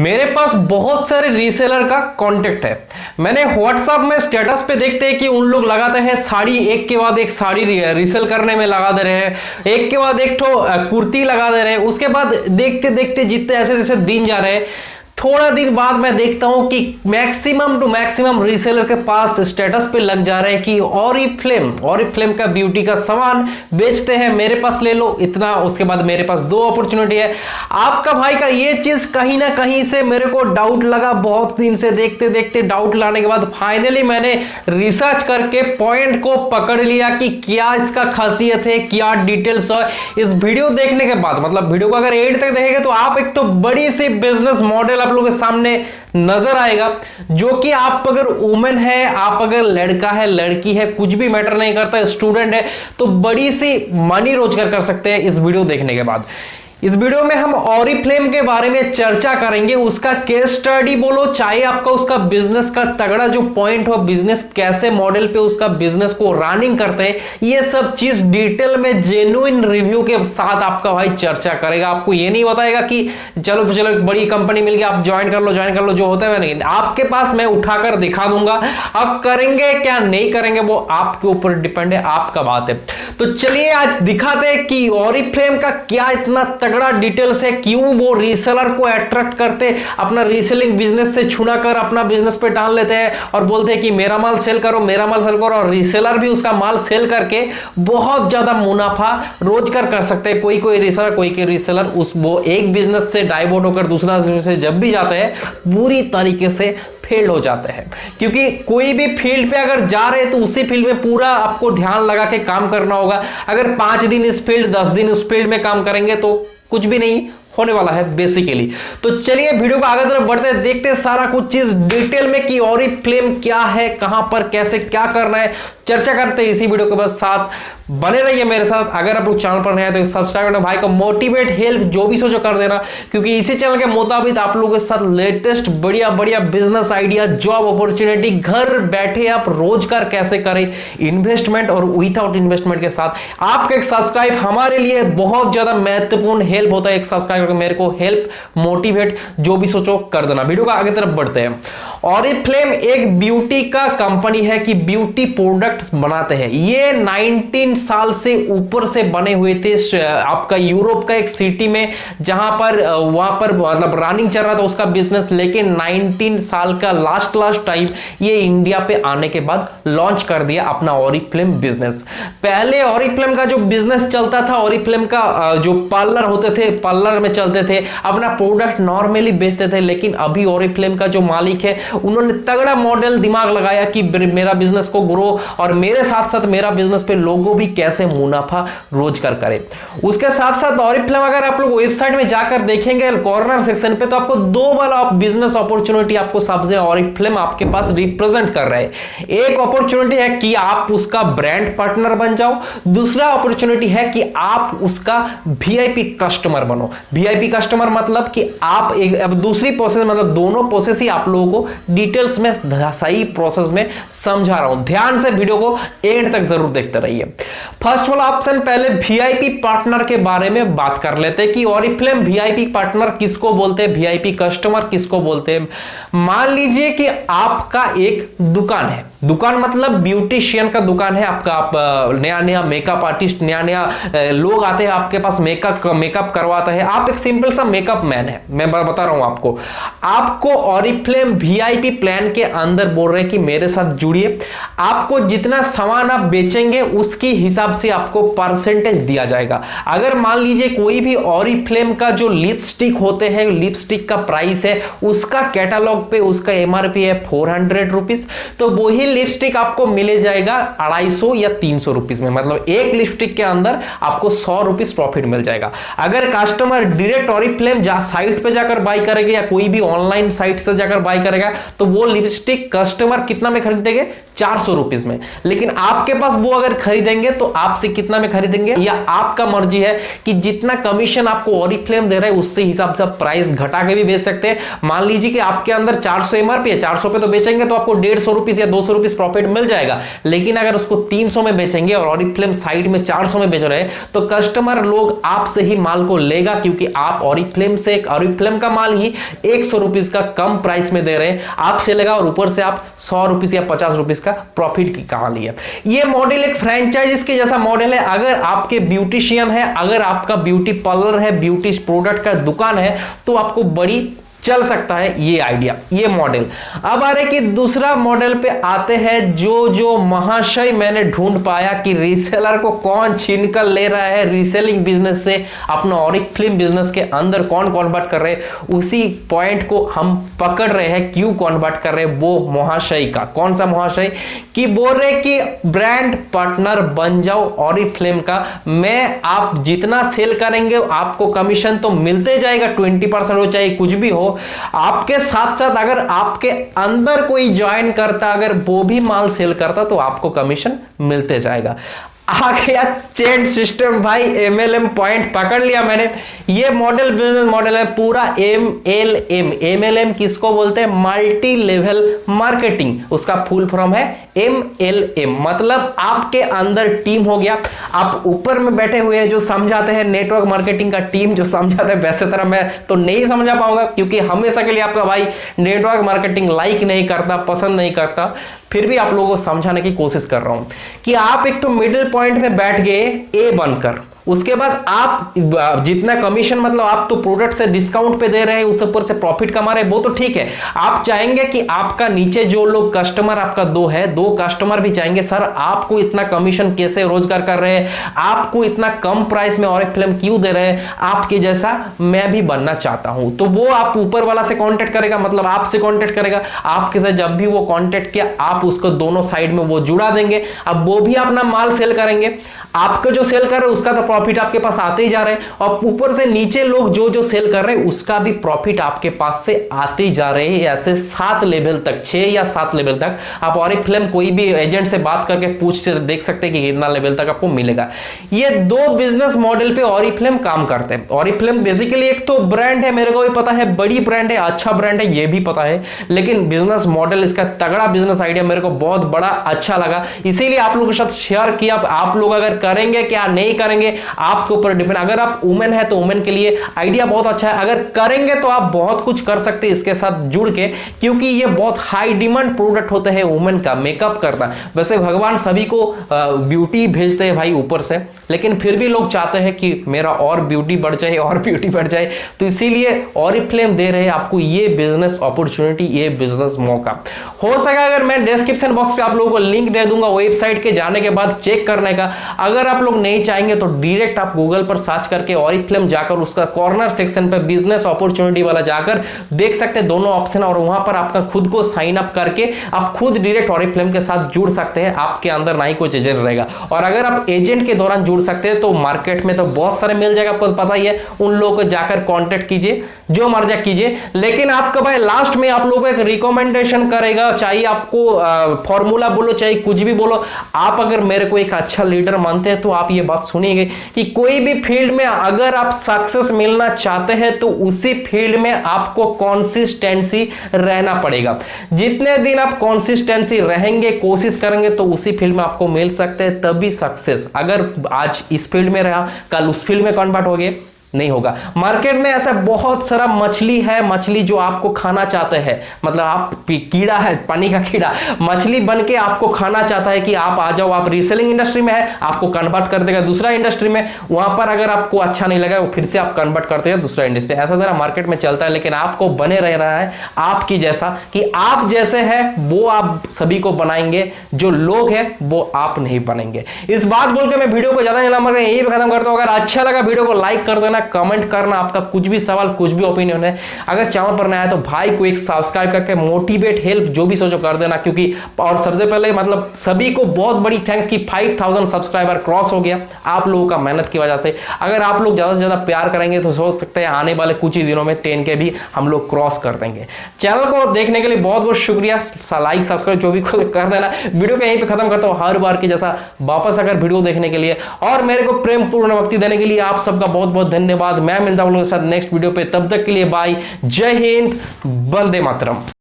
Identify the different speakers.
Speaker 1: मेरे पास बहुत सारे रीसेलर का कांटेक्ट है। मैंने व्हाट्सएप में स्टेटस पे देखते हैं कि उन लोग लगाते हैं साड़ी, एक के बाद एक साड़ी रीसेल करने में लगा दे रहे हैं, एक के बाद एक तो कुर्ती लगा दे रहे हैं। उसके बाद देखते देखते जितने ऐसे जैसे दिन जा रहे हैं, थोड़ा दिन बाद मैं देखता हूं कि मैक्सिमम टू मैक्सिमम रीसेलर के पास स्टेटस पे लग जा रहा है कि ऑरिफ्लेम का ब्यूटी का सामान बेचते हैं, मेरे पास ले लो इतना। उसके बाद मेरे पास दो अपॉर्चुनिटी है। आपका भाई का ये चीज कहीं ना कहीं से मेरे को डाउट लगा, बहुत दिन से देखते देखते डाउट लाने के बाद फाइनली मैंने रिसर्च करके पॉइंट को पकड़ लिया कि क्या इसका खासियत है, क्या डिटेल्स है। इस वीडियो देखने के बाद, मतलब वीडियो को अगर एंड तक देखेंगे तो आप एक तो बड़ी सी बिजनेस मॉडल आप लोगों के सामने नजर आएगा, जो कि आप अगर वुमेन है, आप अगर लड़का है, लड़की है, कुछ भी मैटर नहीं करता, स्टूडेंट है, तो बड़ी सी मनी रोजगार कर सकते हैं इस वीडियो देखने के बाद। इस वीडियो में हम ऑरिफ्लेम के बारे में चर्चा करेंगे, उसका केस स्टडी बोलो, चाहे आपका उसका बिजनेस का तगड़ा जो पॉइंट हो, बिजनेस कैसे मॉडल पे उसका बिजनेस को रनिंग करते हैं, ये सब चीज डिटेल में जेन्युइन रिव्यू के साथ आपका भाई चर्चा करेगा। आपको ये नहीं बताएगा कि चलो एक बड़ी कंपनी मिल गई, आप ज्वाइन कर लो, जो होता है नहीं, आपके पास मैं उठाकर दिखा दूंगा। आप करेंगे क्या नहीं करेंगे वो आपके ऊपर डिपेंड है, आपका बात है। तो चलिए आज दिखाते हैं कि ऑरिफ्लेम का क्या इतना तगड़ा डिटेल्स है, क्यों वो रीसेलर को अट्रैक्ट करते, अपना रीसेलिंग बिजनेस से छुड़ा कर अपना बिजनेस पे डाल लेते हैं और बोलते हैं कि मेरा माल सेल करो, और रीसेलर भी उसका माल सेल करके बहुत ज्यादा मुनाफा रोजगार कर सकते हैं। कोई रीसेलर उस वो एक बिजनेस से डाइवर्ट होकर दूसरा बिजनेस जब भी जाते हैं पूरी तरीके से फेल हो जाते हैं। क्योंकि कोई भी फील्ड पे अगर जा रहे हैं तो उसी फील्ड में पूरा आपको ध्यान लगा के काम करना होगा। अगर 5 दिन इस फील्ड, 10 दिन उस फील्ड में काम करेंगे तो कुछ भी नहीं होने वाला है बेसिकली। तो चलिए वीडियो को आगे तरफ बढ़ते हैं, देखते हैं सारा कुछ चीज डिटेल में कि ऑरिफ्लेम क्या है, कहां पर कैसे क्या करना है, चर्चा करते हैं इसी वीडियो के बाद। साथ बने रहिए मेरे साथ। अगर आप लोग चैनल पर नए हैं तो सब्सक्राइब करना, भाई को मोटिवेट हेल्प जो भी सोचो कर देना, क्योंकि इसी चैनल के मुताबिक आप लोगों के साथ लेटेस्ट बढ़िया बिजनेस आइडिया, जॉब अपॉर्चुनिटी, घर बैठे आप रोजगार कैसे करें इन्वेस्टमेंट और विदाउट इन्वेस्टमेंट के साथ। आपका एक सब्सक्राइब हमारे लिए बहुत ज्यादा महत्वपूर्ण हेल्प होता है। एक सब्सक्राइब करके मेरे को हेल्प, मोटिवेट जो भी सोचो कर देना। वीडियो का आगे तरफ बढ़ते हैं। ऑरिफ्लेम एक ब्यूटी का कंपनी है कि ब्यूटी प्रोडक्ट बनाते हैं। ये 19 साल से ऊपर से बने हुए थे आपका यूरोप का एक सिटी में, जहां पर वहां पर मतलब रनिंग चल रहा था उसका बिजनेस। लेकिन 19 साल का लास्ट टाइम ये इंडिया पे आने के बाद लॉन्च कर दिया अपना ऑरिफ्लेम बिजनेस। पहले ऑरिफ्लेम का जो बिजनेस चलता था, ऑरिफ्लेम का जो पार्लर होते थे, पार्लर में चलते थे, अपना प्रोडक्ट नॉर्मली बेचते थे। लेकिन अभी ऑरिफ्लेम का जो मालिक है उन्होंने तगड़ा मॉडल दिमाग लगाया कि मेरा बिजनेस को ग्रो और मेरे साथ साथ मेरा बिजनेस पे लोगों भी कैसे मुनाफा रोजगार करे। उसके साथ साथ ऑरिफ्लेम अगर आप लोग वेबसाइट में जाकर देखेंगे कॉर्नर सेक्शन पे, तो आपको दो वाला बिजनेस अपॉर्चुनिटी आपको सबसे ऑरिफ्लेम आपके पास रिप्रेजेंट कर रहा है। एक अपॉर्चुनिटी है कि आप उसका ब्रांड पार्टनर बन जाओ, दूसरा अपॉर्चुनिटी है कि आप उसका वीआईपी कस्टमर बनो। वीआईपी कस्टमर मतलब कि आप अब दूसरी प्रोसेस, मतलब दोनों प्रोसेस ही आप लोगों को डिटेल्स में सही प्रोसेस में समझा रहा हूं। ध्यान से वीडियो को एंड तक जरूर देखते रहिए। फर्स्ट वाला ऑप्शन, पहले वीआईपी पार्टनर के बारे में बात कर लेते हैं कि ऑरिफ्लेम वीआईपी पार्टनर किसको बोलते हैं, वीआईपी कस्टमर किसको बोलते हैं। मान लीजिए कि आपका एक दुकान है, दुकान मतलब ब्यूटिशियन का दुकान है आपका। आप नया मेकअप आर्टिस्ट, नया लोग आते हैं आपके पास, मेकअप करवाता है। आप एक सिंपल सा मेकअप मैन है, मैं बता रहा हूं आपको ऑरिफ्लेम वीआईपी प्लान के अंदर बोल रहे हैं कि मेरे साथ जुड़िए। आपको जितना सामान आप बेचेंगे उसके हिसाब से आपको परसेंटेज दिया जाएगा। अगर मान लीजिए कोई भी ऑरिफ्लेम का जो लिपस्टिक होते हैं, लिपस्टिक का प्राइस है, उसका कैटलॉग पे उसका एमआरपी है 400 रुपीज, तो वही लिपस्टिक आपको मिले जाएगा 250 या 300 रुपीज में। मतलब एक लिपस्टिक के अंदर आपको 100 रुपीज प्रॉफिट मिल जाएगा। अगर कस्टमर डायरेक्ट ऑरिफ्लेम साइट पे जाकर बाय करेगा या कोई भी ऑनलाइन साइट से जाकर बाय करेगा, तो वो लिपस्टिक कस्टमर कितना में खरीदेंगे, 400 रुपीज में, लेकिन आपके पास वो अगर खरीदेंगे तो आपसे कितना में खरीदेंगे, या आपका मर्जी है कि जितना कमीशन आपको ऑरिफ्लेम दे रहा है उससे हिसाब से प्राइस घटा के भी बेच सकते हैं। मान लीजिए कि आपके अंदर 400 एमआरपी है, 400 पे तो बेचेंगे तो आपको 150 रुपीज या 200 रुपीज प्रॉफिट मिल जाएगा, लेकिन अगर उसको 300 में बेचेंगे और ऑरिफ्लेम साइड में 400 में बेच रहे हैं तो कस्टमर लोग आपसे ही माल को लेगा, क्योंकि आप ऑरिफ्लेम का माल ही 100 रुपीज का कम प्राइस में दे रहे हैं, आपसे लेगा और ऊपर से आप 100 रुपीज या 50 रुपीज का प्रॉफिट कमा लिया। ये मॉडल एक फ्रेंचाइज के जैसा मॉडल है। अगर आपके ब्यूटिशियन है, अगर आपका ब्यूटी पार्लर है, ब्यूटी प्रोडक्ट का दुकान है, तो आपको बड़ी चल सकता है ये आइडिया, ये मॉडल। अब आ रहे कि दूसरा मॉडल पे आते हैं, जो महाशय मैंने ढूंढ पाया कि रीसेलर को कौन छीन कर ले रहा है रीसेलिंग बिजनेस से अपना ऑरिफ्लेम बिजनेस के अंदर कौन कन्वर्ट कर रहे हैं, उसी पॉइंट को हम पकड़ रहे हैं, क्यों कन्वर्ट कर रहे हैं वो महाशय का। कौन सा महाशय कि बोल रहे कि ब्रांड पार्टनर बन जाओ ऑरिफ्लेम का, मैं आप जितना सेल करेंगे आपको कमीशन तो मिलते जाएगा, 20% हो चाहे कुछ भी हो। आपके साथ साथ अगर आपके अंदर कोई ज्वाइन करता, अगर वो भी माल सेल करता तो आपको कमीशन मिलते जाएगा। आ गया चेन सिस्टम भाई, MLM पॉइंट पकड़ लिया मैंने। ये मॉडल बिजनेस मॉडल है पूरा MLM। MLM किसको बोलते हैं? मल्टी लेवल मार्केटिंग, उसका फुल फॉर्म है MLM। मतलब आपके अंदर टीम हो गया, आप ऊपर में बैठे हुए हैं जो समझाते हैं, नेटवर्क मार्केटिंग का टीम जो समझाते हैं। वैसे तरह मैं तो नहीं समझा पाऊंगा, क्योंकि हमेशा के लिए आपका भाई नेटवर्क मार्केटिंग लाइक नहीं करता, पसंद नहीं करता, फिर भी आप लोगों को समझाने की कोशिश कर रहा हूं कि आप एक तो मिडिल पॉइंट में बैठ गए ए बनकर, उसके बाद आप जितना कमीशन, मतलब आप तो प्रोडक्ट से डिस्काउंट पे दे रहे हैं, उस ऊपर से प्रॉफिट कमा रहे हैं, वो तो ठीक है। आप चाहेंगे कि आपका नीचे जो लोग कस्टमर आपका दो कस्टमर भी चाहेंगे सर आपको इतना कमीशन कैसे रोजगार कर रहे हैं, आपको इतना कम प्राइस में ऑरिफ्लेम क्यों दे रहे हैं, आपके जैसा मैं भी बनना चाहता हूं। तो वो आप ऊपर वाला से कांटेक्ट करेगा, मतलब आपसे कांटेक्ट करेगा, आपके साथ जब भी वो कांटेक्ट किया आप उसको दोनों साइड में वो जुड़ा देंगे। अब वो भी अपना माल सेल करेंगे, आपका जो सेल कर रहे हैं उसका तो प्रॉफिट आपके पास आते ही जा रहे हैं, और ऊपर से नीचे लोग जो सेल कर रहे हैं उसका भी प्रॉफिट आपके पास से आते ही जा रहे हैं। ऐसे 7 लेवल तक, 6 या 7 लेवल तक आप ऑरिफ्लेम कोई भी एजेंट से बात करके पूछ देख सकते हैं कि कितना लेवल तक आपको मिलेगा। ये 2 बिजनेस मॉडल पे ऑरिफ्लेम काम करते हैं। ऑरिफ्लेम बेसिकली एक तो ब्रांड है, मेरे को भी पता है, बड़ी ब्रांड है, अच्छा ब्रांड है, ये भी पता है, लेकिन बिजनेस मॉडल इसका तगड़ा बिजनेस आइडिया मेरे को बहुत बड़ा अच्छा लगा, इसीलिए आप लोगों के साथ शेयर किया। आप लोग अगर करेंगे क्या नहीं करेंगे आपके ऊपर डिपेंड। अगर आप वुमेन है तो वुमेन के लिए आइडिया बहुत अच्छा है, अगर करेंगे तो आप बहुत कुछ कर सकते हैं इसके साथ जुड़ के, क्योंकि ये बहुत हाई डिमांड प्रोडक्ट होते हैं वुमेन का, मेकअप करना। वैसे भगवान सभी को ब्यूटी भेजते हैं भाई ऊपर से, लेकिन फिर भी लोग चाहते हैं कि मेरा और ब्यूटी बढ़ जाए, और ब्यूटी बढ़ जाए, तो इसीलिए ऑरिफ्लेम दे रहे हैं आपको ये बिजनेस अपॉर्चुनिटी, ये बिजनेस मौका। हो सका अगर मैं डिस्क्रिप्शन बॉक्स पे आप लोगों को लिंक दे दूंगा वेबसाइट के जाने के बाद चेक करने का। अगर आप लोग नहीं चाहेंगे तो डायरेक्ट आप गूगल पर सर्च करके ऑरिफ्लेम जाकर उसका कॉर्नर सेक्शन पे बिजनेस अपॉर्चुनिटी वाला जाकर देख सकते हैं दोनों ऑप्शन, और वहां पर आपका खुद को साइन अप करके आप खुद डायरेक्ट ऑरिफ्लेम के साथ जुड़ सकते हैं। आपके अंदर ना ही कोई एजेंट रहेगा, और अगर आप एजेंट के दौरान जुड़ सकते हैं तो मार्केट में तो बहुत सारे मिल जाएगा, आपको पता ही है। उन लोगों को जाकर कॉन्टेक्ट कीजिए, जो मर्जी कीजिए, लेकिन आपका भाई लास्ट में आप लोगों को एक रिकमेंडेशन करेगा, चाहे आपको फॉर्मूला बोलो चाहे कुछ भी बोलो, आप अगर मेरे को एक अच्छा लीडर मानते हैं तो आप ये बात सुनिएगा कि कोई भी फील्ड में अगर आप सक्सेस मिलना चाहते हैं तो उसी फील्ड में आपको कंसिस्टेंसी रहना पड़ेगा। जितने दिन आप कंसिस्टेंसी रहेंगे, कोशिश करेंगे, तो उसी फील्ड में आपको मिल सकते हैं तभी सक्सेस। अगर आज इस फील्ड में रहा कल उस फील्ड में कन्वर्ट हो गए, नहीं होगा। मार्केट में ऐसा बहुत सारा मछली है, मछली जो आपको खाना चाहते हैं, मतलब आप कीड़ा है, पानी का कीड़ा, मछली बन के आपको खाना चाहता है कि आप आ जाओ, आप रीसेलिंग इंडस्ट्री में है, आपको कन्वर्ट कर देगा दूसरा इंडस्ट्री में, वहां पर अगर आपको अच्छा नहीं लगा फिर से आप कन्वर्ट करते हैं दूसरा इंडस्ट्री। ऐसा तरह मार्केट में चलता है, लेकिन आपको बने रहना है आपकी जैसा, कि आप जैसे है वो आप सभी को बनाएंगे, जो लोग हैं वो आप नहीं बनेंगे। इस बात बोल के मैं वीडियो को ज्यादा नहीं लंबा यही खत्म करता हूं। अगर अच्छा लगा वीडियो को लाइक कर देना, कमेंट करना, आपका कुछ भी सवाल, कुछ भी ओपिनियन है। अगर चैनल पर नया है तो भाई को एक सब्सक्राइब करके मोटिवेट, हेल्प जो भी सोचो कर देना, क्योंकि और सबसे पहले मतलब सभी को बहुत बड़ी थैंक्स कि 5000 सब्सक्राइबर क्रॉस हो गया आप लोगों का मेहनत की वजह से। अगर आप लोग ज्यादा से ज्यादा प्यार करेंगे तो सोच सकते हैं आने वाले कुछ ही दिनों में 10 के भी हम लोग क्रॉस कर देंगे। चैनल को देखने के लिए बहुत बहुत शुक्रिया, लाइक सब्सक्राइब जो भी कर देना। वीडियो को यहीं पे खत्म करता हूं हर बार की जैसा, वापस अगर वीडियो देखने के लिए और मेरे को प्रेम पूर्ण वक्ति देने के लिए आप सबका बहुत बहुत धन्यवाद। मैं मिलता हूं लोगों के साथ नेक्स्ट वीडियो पे, तब तक के लिए बाय, जय हिंद, वंदे मातरम।